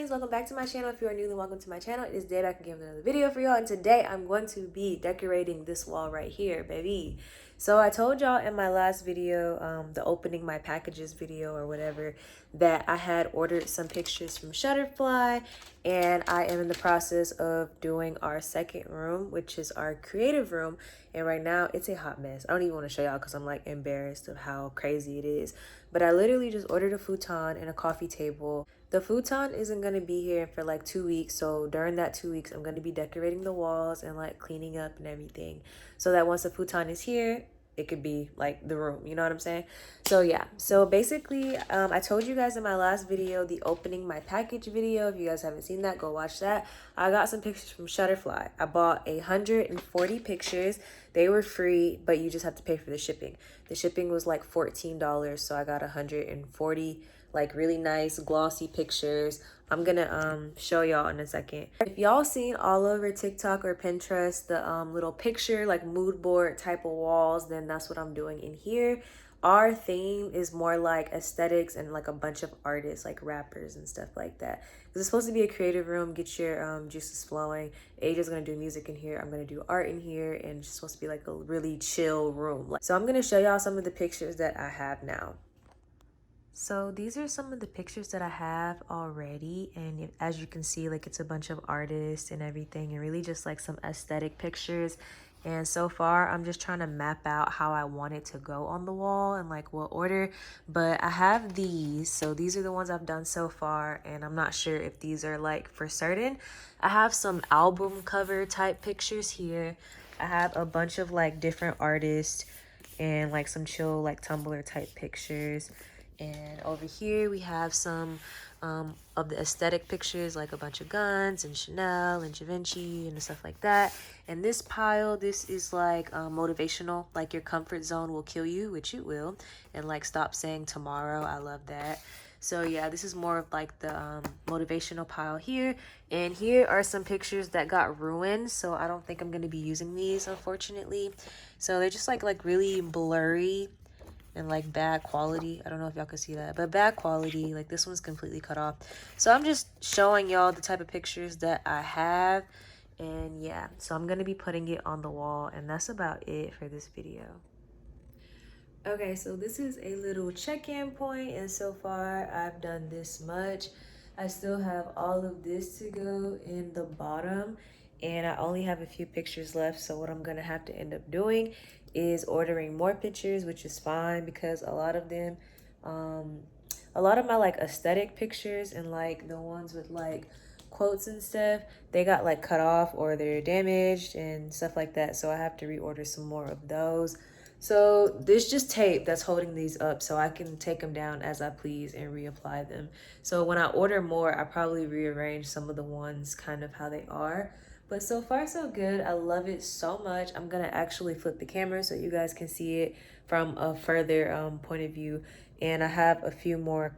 bunnies, welcome back to my channel. If you are new, then welcome to my channel. It is day back again with another video for y'all, and today I'm going to be decorating this wall right here, baby. So I told y'all in my last video, the opening my packages video or whatever, that I had ordered some pictures from Shutterfly, and I am in the process of doing our second room, which is our creative room. And right now it's a hot mess. I don't even want to show y'all because I'm like embarrassed of how crazy it is. But I literally just ordered a futon and a coffee table. The futon isn't going to be here for like 2 weeks. So during that 2 weeks, I'm going to be decorating the walls and like cleaning up and everything. So that once the futon is here, it could be like the room, you know what I'm saying? So yeah, so basically I told you guys in my last video, the opening my package video. If you guys haven't seen that, go watch that. I got some pictures from Shutterfly. I bought 140 pictures. They were free, but you just have to pay for the shipping. The shipping was like $14, so I got 140 like really nice glossy pictures. I'm gonna show y'all in a second. If y'all seen all over TikTok or Pinterest the little picture like mood board type of walls, then that's what I'm doing in here. Our theme is more like aesthetics and like a bunch of artists, like rappers and stuff like that. It's supposed to be a creative room, get your juices flowing. Aja's gonna do music in here, I'm gonna do art in here, and it's supposed to be like a really chill room. So I'm gonna show y'all some of the pictures that I have now. So these are some of the pictures that I have already, and as you can see, like it's a bunch of artists and everything, and really just like some aesthetic pictures. And so far I'm just trying to map out how I want it to go on the wall and like what order. But I have these, so these are the ones I've done so far, and I'm not sure if these are like for certain. I have some album cover type pictures here. I have a bunch of like different artists and like some chill like Tumblr type pictures. And over here we have some of the aesthetic pictures, like a bunch of guns and Chanel and Givenchy and stuff like that. And this pile, this is like motivational, like your comfort zone will kill you, which it will. And like stop saying tomorrow, I love that. So yeah, this is more of like the motivational pile here. And here are some pictures that got ruined, so I don't think I'm going to be using these, unfortunately. So they're just like really blurry and like bad quality. I don't know if y'all can see that, but bad quality. Like this one's completely cut off. So I'm just showing y'all the type of pictures that I have. And yeah, so I'm gonna be putting it on the wall, and that's about it for this video. Okay, so this is a little check-in point, and so far I've done this much. I still have all of this to go in the bottom, and I only have a few pictures left. So what I'm gonna have to end up doing is ordering more pictures, which is fine because a lot of them, a lot of my like aesthetic pictures and like the ones with like quotes and stuff, they got like cut off or they're damaged and stuff like that. So I have to reorder some more of those. So there's just tape that's holding these up, so I can take them down as I please and reapply them. So when I order more, I probably rearrange some of the ones kind of how they are. But so far so good. I love it so much. I'm gonna actually flip the camera so you guys can see it from a further point of view. And I have a few more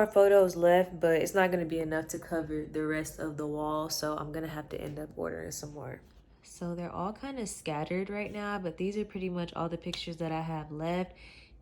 photos left, but it's not gonna be enough to cover the rest of the wall, so I'm gonna have to end up ordering some more. So they're all kind of scattered right now, but these are pretty much all the pictures that I have left.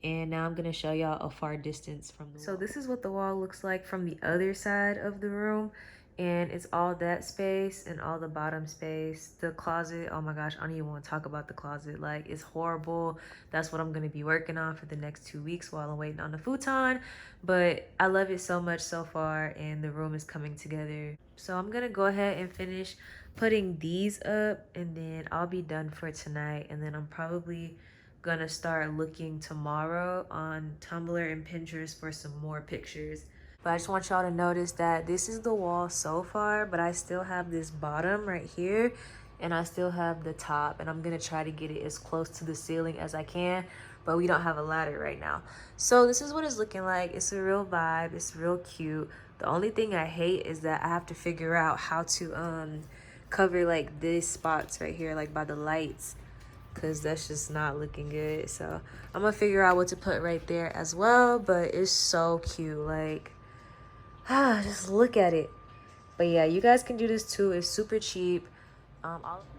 And now I'm gonna show y'all a far distance from the wall. So this is what the wall looks like from the other side of the room. And it's all that space and all the bottom space. The closet, oh my gosh, I don't even want to talk about the closet. Like, it's horrible. That's what I'm going to be working on for the next 2 weeks while I'm waiting on the futon. But I love it so much so far, and the room is coming together. So I'm going to go ahead and finish putting these up, and then I'll be done for tonight. And then I'm probably going to start looking tomorrow on Tumblr and Pinterest for some more pictures. But I just want y'all to notice that this is the wall so far, but I still have this bottom right here, and I still have the top, and I'm gonna try to get it as close to the ceiling as I can, but we don't have a ladder right now. So this is what it's looking like. It's a real vibe, it's real cute. The only thing I hate is that I have to figure out how to cover like these spots right here, like by the lights, because that's just not looking good. So I'm gonna figure out what to put right there as well, but it's so cute. Like, just look at it. But yeah, you guys can do this too. It's super cheap.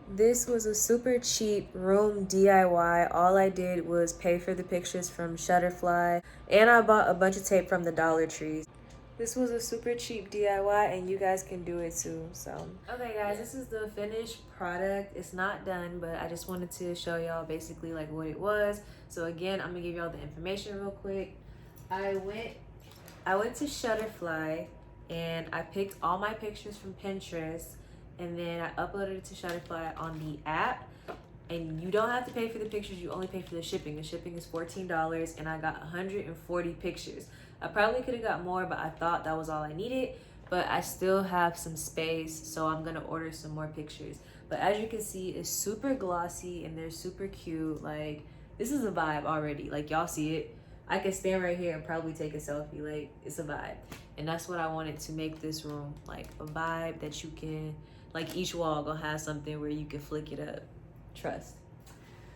This was a super cheap room DIY. All I did was pay for the pictures from Shutterfly, and I bought a bunch of tape from the Dollar Tree. This was a super cheap DIY and you guys can do it too. So okay guys, this is the finished product. It's not done, but I just wanted to show y'all basically like what it was. So again, I'm gonna give y'all the information real quick. I went to Shutterfly and I picked all my pictures from Pinterest, and then I uploaded it to Shutterfly on the app. And you don't have to pay for the pictures, you only pay for the shipping. The shipping is $14 and I got 140 pictures. I probably could have got more, but I thought that was all I needed. But I still have some space, so I'm gonna order some more pictures. But as you can see, it's super glossy and they're super cute. Like, this is a vibe already. Like, y'all see it. I can stand right here and probably take a selfie. Like, it's a vibe. And that's what I wanted to make this room, like a vibe that you can, like each wall gonna have something where you can flick it up. Trust.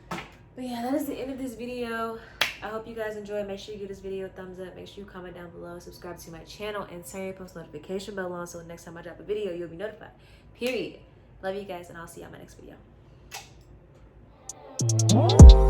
But yeah, that is the end of this video. I hope you guys enjoyed. Make sure you give this video a thumbs up. Make sure you comment down below, subscribe to my channel, and turn your post notification bell on so next time I drop a video you'll be notified. Period. Love you guys, and I'll see you on my next video.